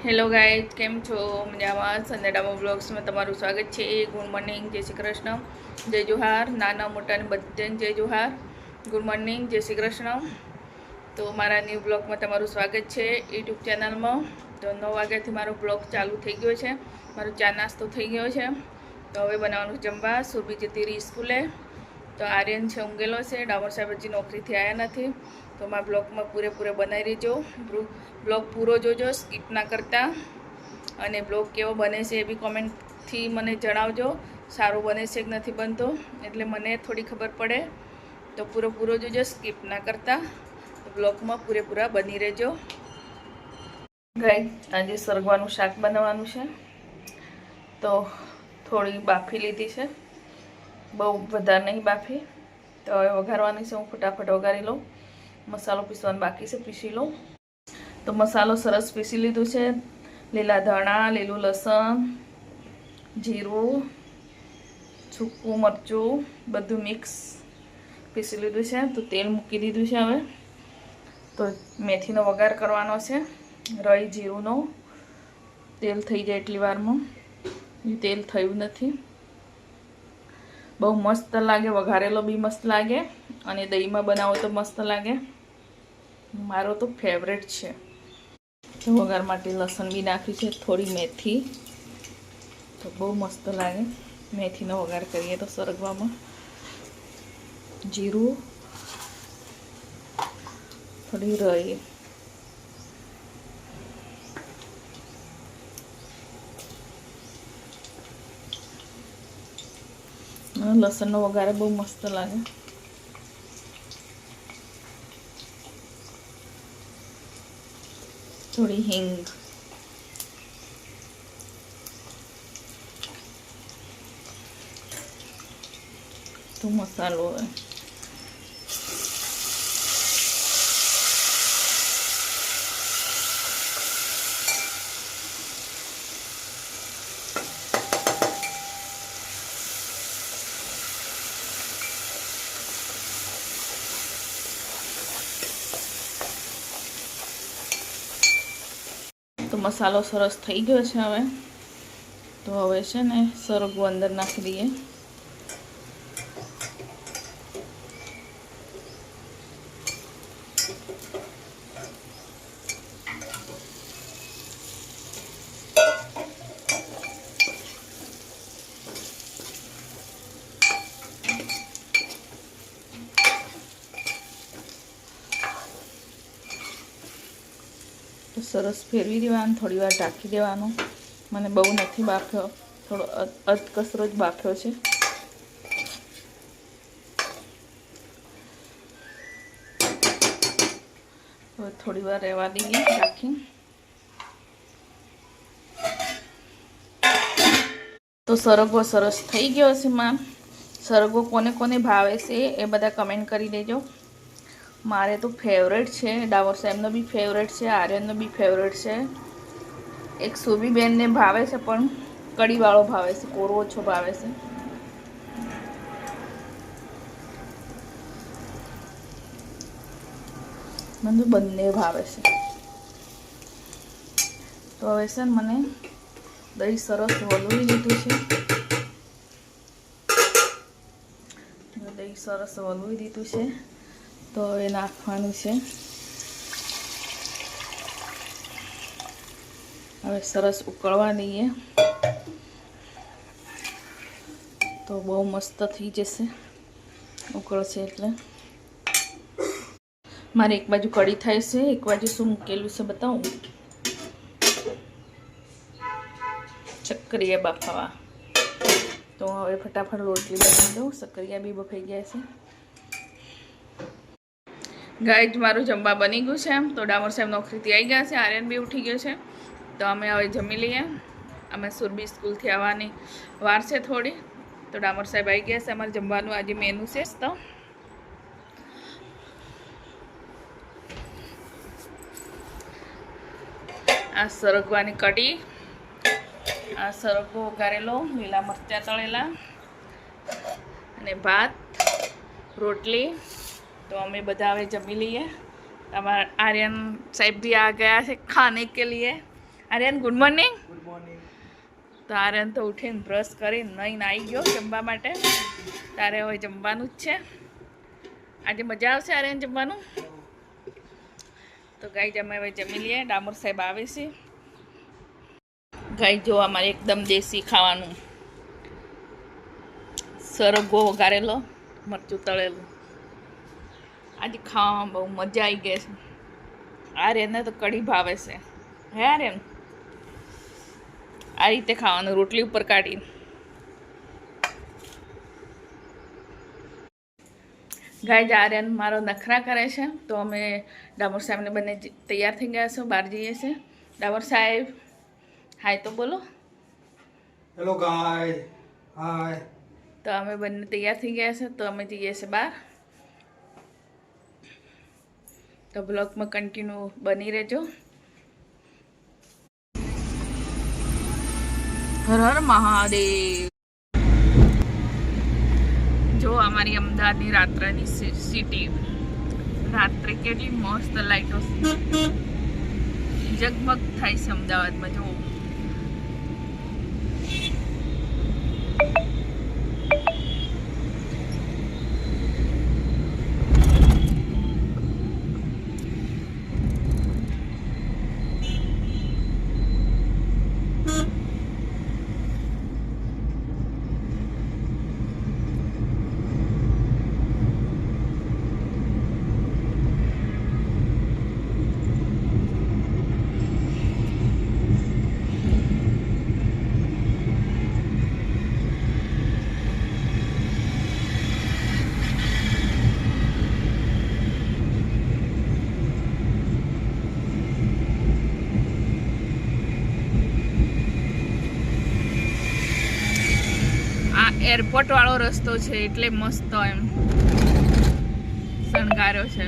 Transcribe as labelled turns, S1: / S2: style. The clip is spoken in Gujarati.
S1: હેલો ગાઈઝ, કેમ છો? મજામાં? સંદેડામાં બ્લોગ્સમાં તમારું સ્વાગત છે. ગુડ મોર્નિંગ, જય શ્રી કૃષ્ણ, જય જોહાર. નાના મોટાને બધાને જય જોહાર. ગુડ મોર્નિંગ, જય શ્રી કૃષ્ણ. તો મારા ન્યૂ બ્લોગમાં તમારું સ્વાગત છે યુટ્યુબ ચેનલમાં. તો 9 વાગ્યાથી મારો બ્લોગ ચાલુ થઈ ગયો છે. મારો ચા નાસ્તો થઈ ગયો છે. તો હવે બનાવવાનું જમવા. સુરભી જતી રહી સ્કૂલે. તો આર્યન છે ઊંઘેલો છે. ડામોર સાહેબ હજી નોકરીથી આવ્યા નથી. તો મારા બ્લોગમાં પૂરેપૂરે બનાવી રહેજો. બ્લોગ પૂરો જોજો, સ્કીપ ના કરતા. અને બ્લોગ કેવો બને છે એ બી કોમેન્ટથી મને જણાવજો. સારું બને છે કે નથી બનતો, એટલે મને થોડી ખબર પડે. તો પૂરો જોજો, સ્કીપ ના કરતા. તો બ્લોગમાં પૂરેપૂરા બની રહેજો. ગાઈસ, આજે સરગવાનું શાક બનાવવાનું છે. તો થોડી બાફી લીધી છે, બહુ વધારે નહીં બાફી. તો હવે વઘારવાની છે. હું ફટાફટ વઘારી લઉં. મસાલો પીસવાનો બાકી છે, પીસી લઉં. તો મસાલો સરસ પીસી લીધું છે. લીલા ધાણા, લીલું લસણ, જીરું, સૂકું મરચું બધું મિક્સ પીસી લીધું છે. તો તેલ મૂકી દીધું છે. હવે તો મેથીનો વઘાર કરવાનો છે. રાઈ જીરુંનો તેલ થઈ જાય એટલી વારમાં. તેલ થયું નથી. બહુ મસ્ત લાગે, વઘારેલો બી મસ્ત લાગે, અને દહીંમાં બનાવો તો મસ્ત લાગે. મારો તો ફેવરેટ છે. તો વઘાર માટે લસણ બી નાખ્યું છે, થોડી મેથી. તો બહુ મસ્ત લાગે મેથીનો વઘાર કરીએ તો સરગવામાં. જીરું, થોડી રાઈ. લસણનો વઘાર બહુ મસ્ત લાગે. થોડી હિંગ, તો મસાલો હવે તો મસાલો સરસ થઈ ગયો છે. હવે તો હવે છે ને સરગવું અંદર નાખી દઈએ. તો સરસ ફેરવી દેવાનું, થોડી વાર ઢાંકી દેવાનું. મને બહુ નથી બાફ્યો, થોડો અધકચરો જ બાફ્યો છે. હવે થોડી વાર રહેવા દઈએ ઢાંકી. તો સરગવો સરસ થઈ ગયો છે. સરગવો કોને કોને ભાવે છે એ બધા કમેન્ટ કરી દેજો. મારે તો ફેવરેટ છે. ડાવર સાહેબનો બી ફેવરેટ છે, આર્યનનો બી ફેવરેટ છે. એક સુબીબેનને ભાવે છે, પણ કઢીવાળો ભાવે છે, કોરો ઓછો ભાવે છે. મને તો બંને ભાવે છે. તો હવે છે ને મને દહીં સરસ વલોવી લીધું છે. દહીં સરસ વલોવી દીધું છે. તો હવે નાખવાનું છે. હવે સરસ ઉકળવા દઈએ. તો બહુ મસ્ત થઈ જશે ઉકળશે એટલે. મારે એક બાજુ કઢી થાય છે, એક બાજુ શું મૂકેલું છે બતાવું. શક્કરિયા બાફાવા. તો હવે ફટાફટ રોટલી બનાવી દઉં. શક્કરિયા બી બફાઈ ગયા છે. ગાઈઝ, મારું જમવા બની ગયું છે. તો ડામોર સાહેબ નોકરીથી આવી ગયા છે, આર્યન બી ઉઠી ગયો છે. તો અમે હવે જમી લઈએ. અમે સુરભી સ્કૂલથી આવવાની વાર છે થોડી. તો ડામોર સાહેબ આવી ગયા છે. અમારે જમવાનું આજે મેનુ છે. તો આ સરગવાની કઢી, આ સરગવો વઘારેલો, લીલા મરચાં તળેલા, અને ભાત, રોટલી. તો અમે બધા હવે જમી લઈએ. हमारा आर्यन साहब भी आ गया है खाने के लिए। Aryan good morning.
S2: Good morning.
S1: તો આર્યન તો ઉઠીને બ્રશ કરીને નહીં આવી ગયો જમવા માટે. તારે હવે જમવાનું જ છે. આજે મજા આવશે આર્યન જમવાનું. તો ગાય અમે હવે જમી લઈએ. ડામોર સાહેબ આવે છે. ગાય જો અમારે એકદમ દેશી ખાવાનું, સરગવો વઘારેલો, મરચું તળેલું. આજે ખાવામાં બહુ મજા આવી ગઈ છે. આર્યનને તો કઢી ભાવે છે. હે આર્યન? આ રીતે ખાવાનું, રોટલી ઉપર કાઢી. ગાય આર્યન મારો નખરા કરે છે. તો અમે ડામોર સાહેબને બંને તૈયાર થઈ ગયા છો, બહાર જઈએ છીએ. ડામોર સાહેબ હાય તો બોલો.
S2: હેલો ગાય. હાય.
S1: તો અમે બંને તૈયાર થઈ ગયા છે. તો અમે જઈએ છીએ બહાર. તો બ્લોગમાં કન્ટિન્યુ બની રહેજો. હર હર મહાદેવ. જો અમારી અમદાવાદની રાત્રની સિટી, રાત્રે કેટલી મસ્ત લાઈટો જગમગ થાય છે અમદાવાદમાં. જો એરપોર્ટ વાળો રસ્તો છે એટલે મસ્ત એમ શણગાર્યો છે.